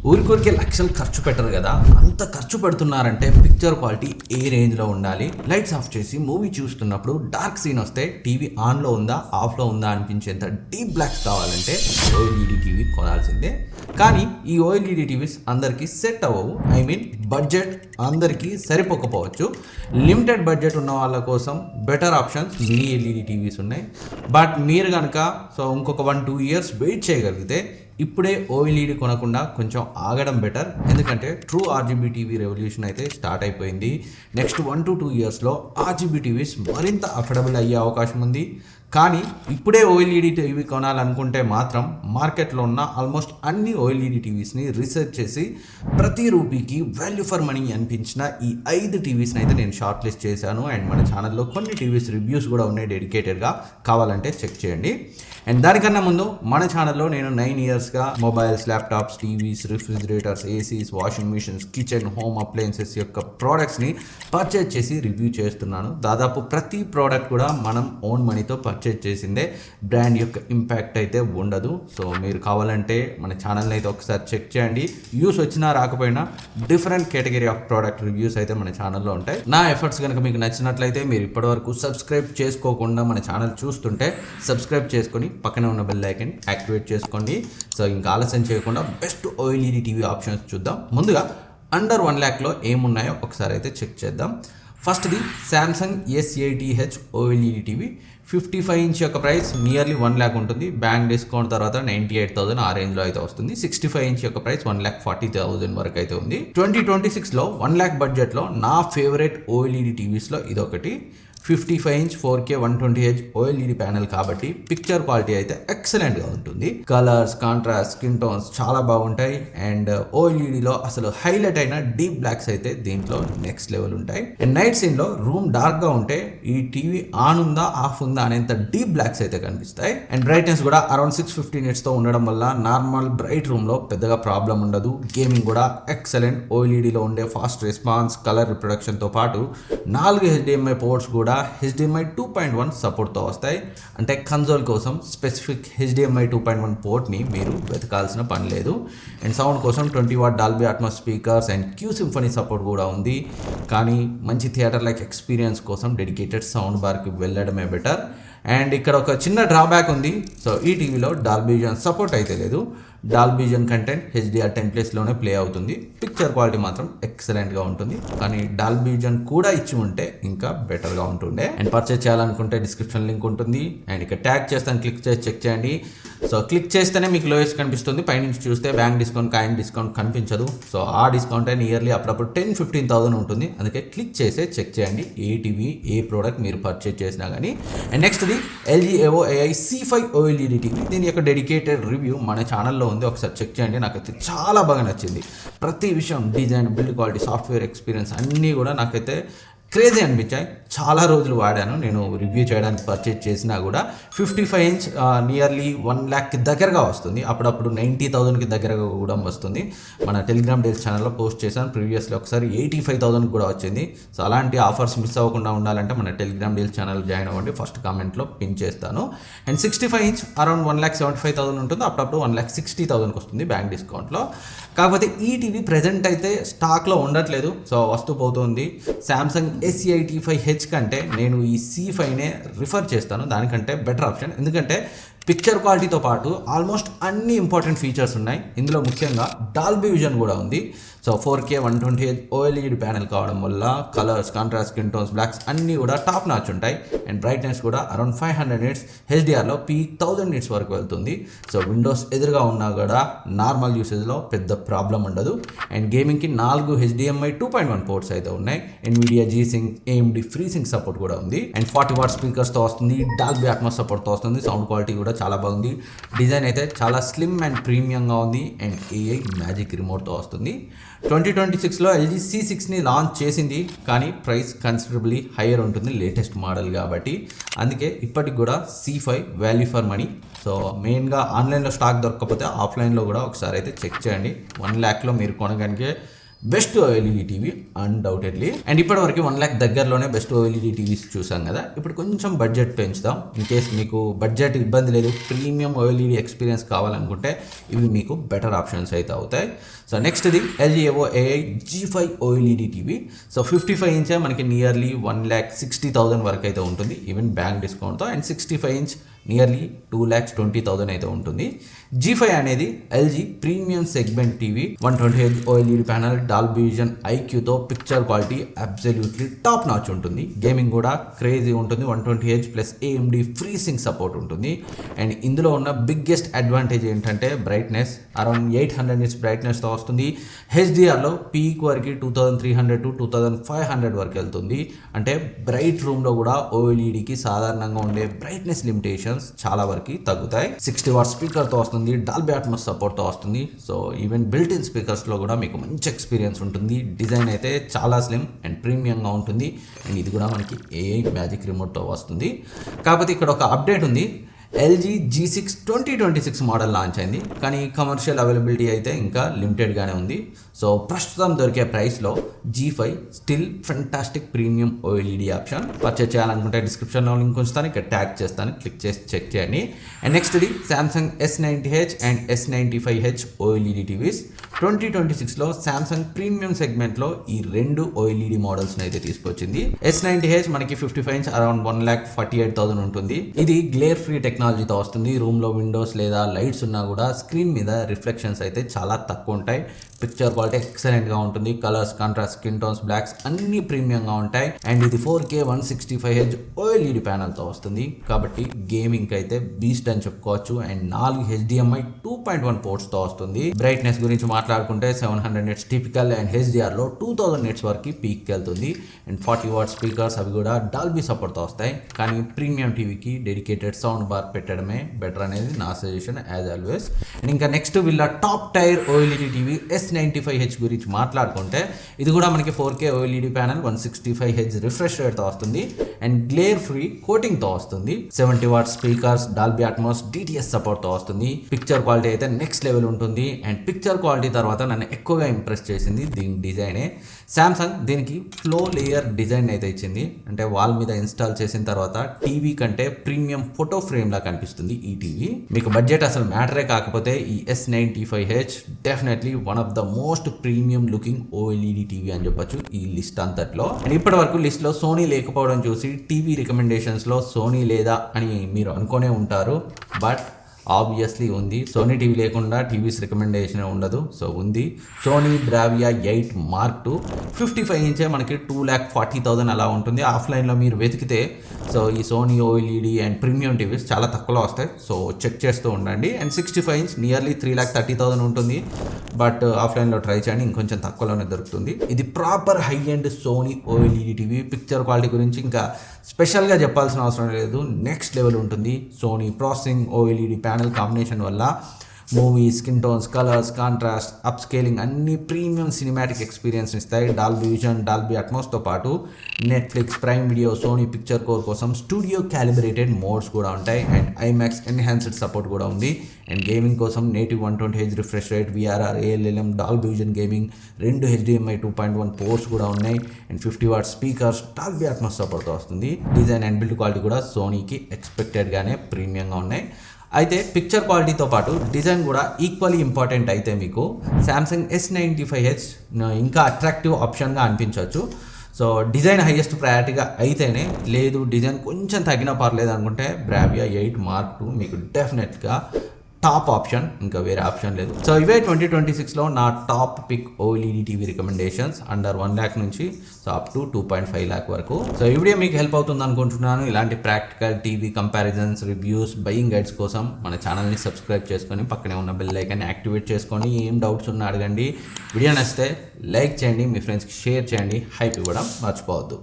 ఊరికొరికే లక్షలు ఖర్చు పెట్టరు కదా, అంత ఖర్చు పెడుతున్నారంటే పిక్చర్ క్వాలిటీ ఏ రేంజ్లో ఉండాలి. లైట్స్ ఆఫ్ చేసి మూవీ చూస్తున్నప్పుడు డార్క్ సీన్ వస్తే టీవీ ఆన్లో ఉందా ఆఫ్లో ఉందా అనిపించేంత డీప్ బ్లాక్స్ కావాలంటే ఓఎల్ఈడి టీవీ కొనాల్సిందే. కానీ ఈ ఓఎల్ఈడి టీవీస్ అందరికీ సెట్ అవ్వవు. ఐ మీన్ బడ్జెట్ అందరికీ సరిపోకపోవచ్చు. లిమిటెడ్ బడ్జెట్ ఉన్న వాళ్ళ కోసం better options mini LED TVs ఉన్నాయి. బట్ మీరు కనుక ఇంకొక 1-2 ఇయర్స్ వెయిట్ చేయగలిగితే ఇప్పుడే ఓఎల్ఈడి కొనకుండా కొంచెం ఆగడం బెటర్. ఎందుకంటే ట్రూ ఆర్జీబీ టీవీ రెవల్యూషన్ అయితే స్టార్ట్ అయిపోయింది. నెక్స్ట్ 1-2 ఇయర్స్లో ఆర్జీబీ టీవీస్ మరింత అఫోర్డబుల్ అయ్యే అవకాశం ఉంది. కానీ ఇప్పుడే ఓఎల్ఈడి టీవీ కొనాలనుకుంటే మాత్రం మార్కెట్లో ఉన్న ఆల్మోస్ట్ అన్ని ఓఎల్ఈడి టీవీస్ని రీసెర్చ్ చేసి ప్రతి రూపీకి వాల్యూ ఫర్ మనీ అనిపించిన ఈ 5 టీవీస్ని అయితే నేను షార్ట్ లిస్ట్ చేశాను. అండ్ మన ఛానల్లో కొన్ని టీవీస్ రివ్యూస్ కూడా ఉన్నాయి డెడికేటెడ్గా, కావాలంటే చెక్ చేయండి. అండ్ దానికన్నా ముందు మన ఛానల్లో నేను 9 ఇయర్స్గా mobiles, laptops, TVs, refrigerators, ACs, washing machines, kitchen, home appliances యొక్క ప్రోడక్ట్స్ని పర్చేజ్ చేసి రివ్యూ చేస్తున్నాను. దాదాపు ప్రతి ప్రోడక్ట్ కూడా మనం ఓన్ మనీతో పర్చేజ్ చేసిందే. బ్రాండ్ యొక్క ఇంపాక్ట్ అయితే ఉండదు. సో మీరు కావాలంటే మన ఛానల్ని అయితే ఒకసారి చెక్ చేయండి. యూస్ వచ్చినా రాకపోయినా different category of product reviews అయితే మన ఛానల్లో ఉంటాయి. నా ఎఫర్ట్స్ కనుక మీకు నచ్చినట్లయితే మీరు ఇప్పటివరకు సబ్స్క్రైబ్ చేసుకోకుండా మన ఛానల్ చూస్తుంటే సబ్స్క్రైబ్ చేసుకొని పక్కన ఉన్న బెల్ ఐకాన్ యాక్టివేట్ చేసుకోండి. సో ఇంకా ఆలస్యం చేయకుండా బెస్ట్ ఓఎల్ఈడి టీవీ ఆప్షన్స్ చూద్దాం. ముందుగా అండర్ 1 lakhలో ఏమున్నాయో ఒకసారి అయితే చెక్ చేద్దాం. ఫస్ట్ది Samsung S80H OLED TV 55 inch యొక్క ప్రైస్ నియర్లీ 1 lakh ఉంటుంది. బ్యాంక్ డిస్కౌంట్ తర్వాత 98,000 ఆ రేంజ్లో అయితే వస్తుంది. 65 ఇంచ్ యొక్క ప్రైస్ 1,40,000 వరకు అయితే ఉంది. 2026లో 1 lakh బడ్జెట్లో నా ఫేవరెట్ ఓఎల్ఈడి టీవీస్లో ఇదొకటి. 55 inch 4K 120Hz OLED panel కాబట్టి పిక్చర్ క్వాలిటీ అయితే ఎక్సలెంట్గా ఉంటుంది. కలర్స్, కాంట్రాస్ట్, స్కిన్ టోన్స్ చాలా బాగుంటాయి. అండ్ ఓఎల్ఈడిలో అసలు హైలైట్ అయిన డీప్ బ్లాక్స్ అయితే దీంట్లో నెక్స్ట్ లెవెల్ ఉంటాయి. అండ్ నైట్ సీన్లో రూమ్ డార్క్గా ఉంటే ఈ టీవీ ఆన్ ఉందా ఆఫ్ ఉందా అనేంత డీప్ బ్లాక్స్ అయితే కనిపిస్తాయి. అండ్ బ్రైట్నెస్ కూడా అరౌండ్ 650 nitsతో ఉండడం వల్ల నార్మల్ బ్రైట్ రూమ్లో పెద్దగా ప్రాబ్లం ఉండదు. గేమింగ్ కూడా ఎక్సలెంట్. ఓఎల్ఈడిలో ఉండే ఫాస్ట్ రెస్పాన్స్, కలర్ రిప్రొడక్షన్తో పాటు 4 HDMI పోర్ట్స్ కూడా HDMI 2.1 సపోర్ట్తో వస్తాయి. అంటే కన్సోల్ కోసం స్పెసిఫిక్ HDMI 2.1 పోర్ట్ని మీరు వెతకాల్సిన పని లేదు. అండ్ సౌండ్ కోసం 20 watt Dolby Atmos speakers and Q Symphony support కూడా ఉంది. కానీ మంచి థియేటర్ లైక్ ఎక్స్పీరియన్స్ కోసం డెడికేటెడ్ సౌండ్ బార్కి వెళ్ళడమే బెటర్. అండ్ ఇక్కడ ఒక చిన్న డ్రాబ్యాక్ ఉంది. సో ఈ టీవీలో డాల్బీ విజన్ సపోర్ట్ అయితే లేదు. డాల్బీ విజన్ కంటెంట్ HDR 10+లోనే ప్లే అవుతుంది. పిక్చర్ క్వాలిటీ మాత్రం ఎక్సలెంట్గా ఉంటుంది. కానీ డాల్బీ విజన్ కూడా ఇచ్చి ఉంటే ఇంకా బెటర్గా ఉంటుండే. అండ్ పర్చేస్ చేయాలనుకుంటే డిస్క్రిప్షన్ లింక్ ఉంటుంది. అండ్ ఇక్కడ ట్యాగ్ చేస్తాను, క్లిక్ చేసి చెక్ చేయండి. సో క్లిక్ చేస్తేనే మీకు లోయెస్ట్ కనిపిస్తుంది. పైనుంచి చూస్తే బ్యాంక్ డిస్కౌంట్, కాయిన్ డిస్కౌంట్ కనిపించదు. సో ఆ డిస్కౌంట్ అయితే నియర్లీ అప్పుడప్పుడు 10-15,000 ఉంటుంది. అందుకే క్లిక్ చేసే చెక్ చేయండి ఏ టీవీ, ఏ ప్రోడక్ట్ మీరు పర్చేస్ చేసినా కానీ. And next LG EVO AI C5 OLED TV. దీని యొక్క డెడికేటెడ్ రివ్యూ మన ఛానల్లో ఉంది, ఒకసారి చెక్ చేయండి. నాకైతే చాలా బాగా నచ్చింది. ప్రతి విషయం, design, build quality, software experience అన్నీ కూడా నాకైతే క్రేజీ అనిపించాయి. చాలా రోజులు వాడాను నేను రివ్యూ చేయడానికి. పర్చేజ్ చేసినా కూడా 55 ఇంచ్ నియర్లీ 1 lakh దగ్గరగా వస్తుంది. అప్పుడప్పుడు 90,000కి దగ్గరగా కూడా వస్తుంది. మన టెలిగ్రామ్ డేస్ ఛానల్లో పోస్ట్ చేశాను ప్రీవియస్లీ, ఒకసారి 85,000 కూడా వచ్చింది. సో అలాంటి ఆఫర్స్ మిస్ అవ్వకుండా ఉండాలంటే మన టెలిగ్రామ్ డేస్ ఛానల్ జాయిన్ అవ్వండి. ఫస్ట్ కామెంట్లో పిన్ చేస్తాను. అండ్ 65 ఇంచ్ అరౌండ్ 1,75,000 ఉంటుంది. అప్పుడప్పుడు 1,60,000కి వస్తుంది బ్యాంక్ డిస్కౌంట్లో. కాకపోతే ఈ టీవీ ప్రెజెంట్ అయితే స్టాక్లో ఉండట్లేదు. సో వస్తూ పోతుంది. శాంసంగ్ S80H కంటే నేను ఈ C5నే రిఫర్ చేస్తాను. దానికంటే బెటర్ ఆప్షన్. ఎందుకంటే పిక్చర్ క్వాలిటీతో పాటు ఆల్మోస్ట్ అన్ని ఇంపార్టెంట్ ఫీచర్స్ ఉన్నాయి. ఇందులో ముఖ్యంగా డాల్బీ విజన్ కూడా ఉంది. So 4K 120Hz OLED panel కావడం వల్ల colours, contrast, skin tones, blocks అన్నీ కూడా టాప్ నాచ్ ఉంటాయి. అండ్ బ్రైట్నెస్ కూడా అరౌండ్ 500 nits, HDRలో పీక్ 1000 nits వరకు వెళ్తుంది. సో విండోస్ ఎదురుగా ఉన్నా కూడా నార్మల్ యూసేజ్లో పెద్ద ప్రాబ్లం ఉండదు. అండ్ గేమింగ్కి 4 HDMI 2.1 పోర్ట్స్ అయితే ఉన్నాయి. NVIDIA G-Sync, AMD FreeSync support కూడా ఉంది. అండ్ 40 watt స్పీకర్స్తో వస్తుంది. డాల్బీ అట్మాస్ సపోర్ట్తో వస్తుంది. సౌండ్ క్వాలిటీ కూడా చాలా బాగుంది. డిజైన్ అయితే చాలా స్లిమ్ అండ్ ప్రీమియంగా ఉంది. అండ్ AI మ్యాజిక్ రిమోట్తో వస్తుంది. 2026లో LG C6ని లాంచ్ చేసింది. కానీ ప్రైస్ కన్సిడరబుల్లీ హయ్యర్ ఉంటుంది లేటెస్ట్ మోడల్ కాబట్టి. అందుకే ఇప్పటికి కూడా C5 value for money. So మెయిన్గా ఆన్లైన్లో స్టాక్ దొరకకపోతే ఆఫ్లైన్లో కూడా ఒకసారి అయితే చెక్ చేయండి. 1 lakhలో మీరు కొనగలిగే best OLED TV undoubtedly. And ఇప్పటివరకు 1 lakh దగ్గరలోనే బెస్ట్ ఓఎల్ఈడి టీవీస్ చూసాం కదా. ఇప్పుడు కొంచెం బడ్జెట్ పెంచుదాం. ఇన్ కేస్ మీకు బడ్జెట్ ఇబ్బంది లేదు, ప్రీమియం ఓఎల్ఈడి ఎక్స్పీరియన్స్ కావాలనుకుంటే ఇవి మీకు బెటర్ ఆప్షన్స్ అయితే అవుతాయి. సో నెక్స్ట్ది LG evo AI G5 OLED TV. So 55 ఇంచే మనకి నియర్లీ 1,60,000 వరకు అయితే ఉంటుంది ఈవెన్ బ్యాంక్ డిస్కౌంట్తో. అండ్ 65 ఇంచ్ నియర్లీ 2,20,000 అయితే ఉంటుంది. G5 అనేది LG premium segment TV, 120Hz OLED panel, Dolby vision ఐక్యూతో picture quality absolutely top notch ఉంటుంది. గేమింగ్ కూడా క్రేజీ ఉంటుంది. 120Hz plus AMD free sync support ఉంటుంది. అండ్ ఇందులో ఉన్న బిగ్గెస్ట్ అడ్వాంటేజ్ ఏంటంటే బ్రైట్నెస్ అరౌండ్ 800 nits బ్రైట్నెస్తో వస్తుంది. HDRలో పీక్ వరకు 2300 to 2500 వరకు వెళ్తుంది. అంటే బ్రైట్ రూమ్లో కూడా ఓఎల్ఈడికి సాధారణంగా ఉండే బ్రైట్నెస్ లిమిటేషన్స్ చాలా వరకు తగ్గుతాయి. 60 వాట్ స్పీకర్తో వస్తుంది, డాల్బీ అట్మాస్ సపోర్ట్తో వస్తుంది. సో ఈవెన్ బిల్ట్ ఇన్ స్పీకర్స్లో కూడా మీకు మంచి ఎక్స్పీరియన్స్ ఉంటుంది. డిజైన్ అయితే చాలా స్లిమ్ అండ్ ప్రీమియంగా ఉంటుంది. అండ్ ఇది కూడా మనకి AI మ్యాజిక్ రిమోట్తో వస్తుంది. కాకపోతే ఇక్కడ ఒక అప్డేట్ ఉంది. ఎల్జీ G6 2026 మోడల్ లాంచ్ అయింది, కానీ కమర్షియల్ అవైలబిలిటీ అయితే ఇంకా లిమిటెడ్గానే ఉంది. సో ప్రస్తుతం దొరికే ప్రైస్లో G5 still fantastic premium OLED option. Purchase చేయాలనుకుంటే డిస్క్రిప్షన్లో లింక్ ఉంచుతాను, ఇక్కడ ట్యాగ్ చేస్తాను, క్లిక్ చేసి చెక్ చేయండి. అండ్ నెక్స్ట్ది Samsung S90H and S95H OLED TVs. 2026లో సామ్సంగ్ ప్రీమియం సెగ్మెంట్లో ఈ రెండు ఓఎల్ఈడి మోడల్స్ని అయితే తీసుకొచ్చింది. S90H మనకి 55 ఇంచ్ అరౌండ్ 1,48,000 ఉంటుంది. ఇది గ్లేర్ ఫ్రీ టెక్నాలజీతో వస్తుంది. రూమ్లో విండోస్ లేదా లైట్స్ ఉన్నా కూడా స్క్రీన్ మీద రిఫ్లెక్షన్స్ అయితే చాలా తక్కువ ఉంటాయి. పిక్చర్ క్వాలిటీ ఎక్సలెంట్గా ఉంటుంది. Colours, contrast, skin tones, blocks అన్ని ప్రీమియంగా ఉంటాయి. అండ్ ఇది 4K 165Hz ఓఎల్ఈడి ప్యానల్తో వస్తుంది. కాబట్టి గేమింగ్కి అయితే బీస్ట్ అని చెప్పుకోవచ్చు. అండ్ 4 HDMI 2.1 పోర్ట్స్తో వస్తుంది. బ్రైట్నెస్ గురించి మాట్లాడుకుంటే 700 nits టిపికల్ అండ్ HDRలో 2000 nits వరకు పీక్కి వెళ్తుంది. అండ్ 40 వాట్ స్పీకర్స్ అవి కూడా డాల్బీ సపోర్ట్తో వస్తాయి. కానీ ప్రీమియం టీవీకి డెడికేటెడ్ సౌండ్ బార్ పెట్టడమే బెటర్ అనేది నా సజెషన్ యాజ్ ఆల్వేస్. అండ్ ఇంకా నెక్స్ట్ వీళ్ళ top tier OLED TV S95H గురించి మాట్లాడుకుంటే ఇది కూడా మనకి 4K OLED panel, 165Hz refresh రేట్తో వస్తుంది. అండ్ గ్లేర్ ఫ్రీ కోటింగ్తో వస్తుంది. 70 what speakers, Dolby Atmos DTS సపోర్ట్తో వస్తుంది. పిక్చర్ క్వాలిటీ అయితే నెక్స్ట్ లెవెల్ ఉంటుంది. అండ్ పిక్చర్ క్వాలిటీ తర్వాత నన్ను ఎక్కువగా ఇంప్రెస్ చేసింది దీని డిజైనే. సామ్సంగ్ దీనికి ఫ్లో లేయర్ డిజైన్ అయితే ఇచ్చింది. అంటే వాల్ మీద ఇన్స్టాల్ చేసిన తర్వాత టీవీ కంటే ప్రీమియం ఫోటో ఫ్రేమ్ లా కనిపిస్తుంది ఈ టీవీ. మీకు బడ్జెట్ అసలు మ్యాటరే కాకపోతే ఈ S95H definitely one of the most premium looking OLED TV అని చెప్పొచ్చు ఈ లిస్ట్ అంతట్లో. అండ్ ఇప్పటి వరకు లిస్ట్లో సోనీ లేకపోవడం చూసి టీవీ రికమెండేషన్స్లో సోనీ లేదా అని మీరు అనుకునే ఉంటారు. బట్ ఆబ్వియస్లీ ఉంది. సోనీ టీవీ లేకుండా టీవీస్ రికమెండేషన్ ఉండదు. సో ఉంది. సోనీ బ్రావియా 8 Mark II 55 ఇంచే మనకి 2,40,000 అలా ఉంటుంది. ఆఫ్లైన్లో మీరు వెతికితే సో ఈ Sony OLED and premium TVs చాలా తక్కువలో వస్తాయి. సో చెక్ చేస్తూ ఉండండి. అండ్ 65 ఇంచ్ నియర్లీ 3,30,000 ఉంటుంది. బట్ ఆఫ్లైన్లో ట్రై చేయండి, ఇంకొంచెం తక్కువలోనే దొరుకుతుంది. ఇది proper high end Sony OLED TV. Picture quality గురించి ఇంకా స్పెషల్గా చెప్పాల్సిన అవసరం లేదు, నెక్స్ట్ లెవెల్ ఉంటుంది. Sony processing OLED panel combination వల్ల movie, skin tones, colours, contrast, upscaling అన్ని ప్రీమియం సినిమాటిక్ ఎక్స్పీరియన్స్ ఇస్తాయి. డాల్బీ విజన్, డాల్బీ అట్మాస్తో పాటు Netflix, Prime Video, Sony Picture Core కోసం స్టూడియో క్యాలిబ్రేటెడ్ మోడ్స్ కూడా ఉంటాయి. అండ్ IMAX ఎన్హాన్స్డ్ సపోర్ట్ కూడా ఉంది. అండ్ గేమింగ్ కోసం native 120Hz refresh rate, VRR, ALLM, Dolby vision gaming, 2 HDMI 2.1 ports కూడా ఉన్నాయి. And 50 what speakers, Dolby Atmos సపోర్ట్తో వస్తుంది. డిజైన్ అండ్ బిల్డ్ క్వాలిటీ కూడా సోనీకి ఎక్స్పెక్టెడ్గానే ప్రీమియంగా ఉన్నాయి. అయితే పిక్చర్ క్వాలిటీతో పాటు డిజైన్ కూడా ఈక్వల్లీ ఇంపార్టెంట్. అయితే మీకు సామ్సంగ్ S95H ఇంకా అట్రాక్టివ్ ఆప్షన్గా అనిపించవచ్చు. సో డిజైన్ హైయెస్ట్ ప్రయారిటీగా అయితేనే, లేదు డిజైన్ కొంచెం తగ్గినా పర్లేదు అనుకుంటే బ్రావియా 8 Mark II మీకు డెఫినెట్గా టాప్ ఆప్షన్, ఇంకా వేరే ఆప్షన్ లేదు. సో ఇవే 2026లో నా top pick OLED TV recommendations under 1 lakh నుంచి సో అప్ టు 2.5 lakh వరకు. సో ఈ వీడియో మీకు హెల్ప్ అవుతుంది అనుకుంటున్నాను. ఇలాంటి practical TV comparisons, reviews, buying guides కోసం మన ఛానల్ని సబ్స్క్రైబ్ చేసుకొని పక్కనే ఉన్న బెల్ ఐకాన్ని యాక్టివేట్ చేసుకోండి. ఏం డౌట్స్ ఉన్నా అడగండి. వీడియో నచ్చితే లైక్ చేయండి, మీ ఫ్రెండ్స్కి షేర్ చేయండి, హైప్ ఇవ్వడం మర్చిపోవద్దు.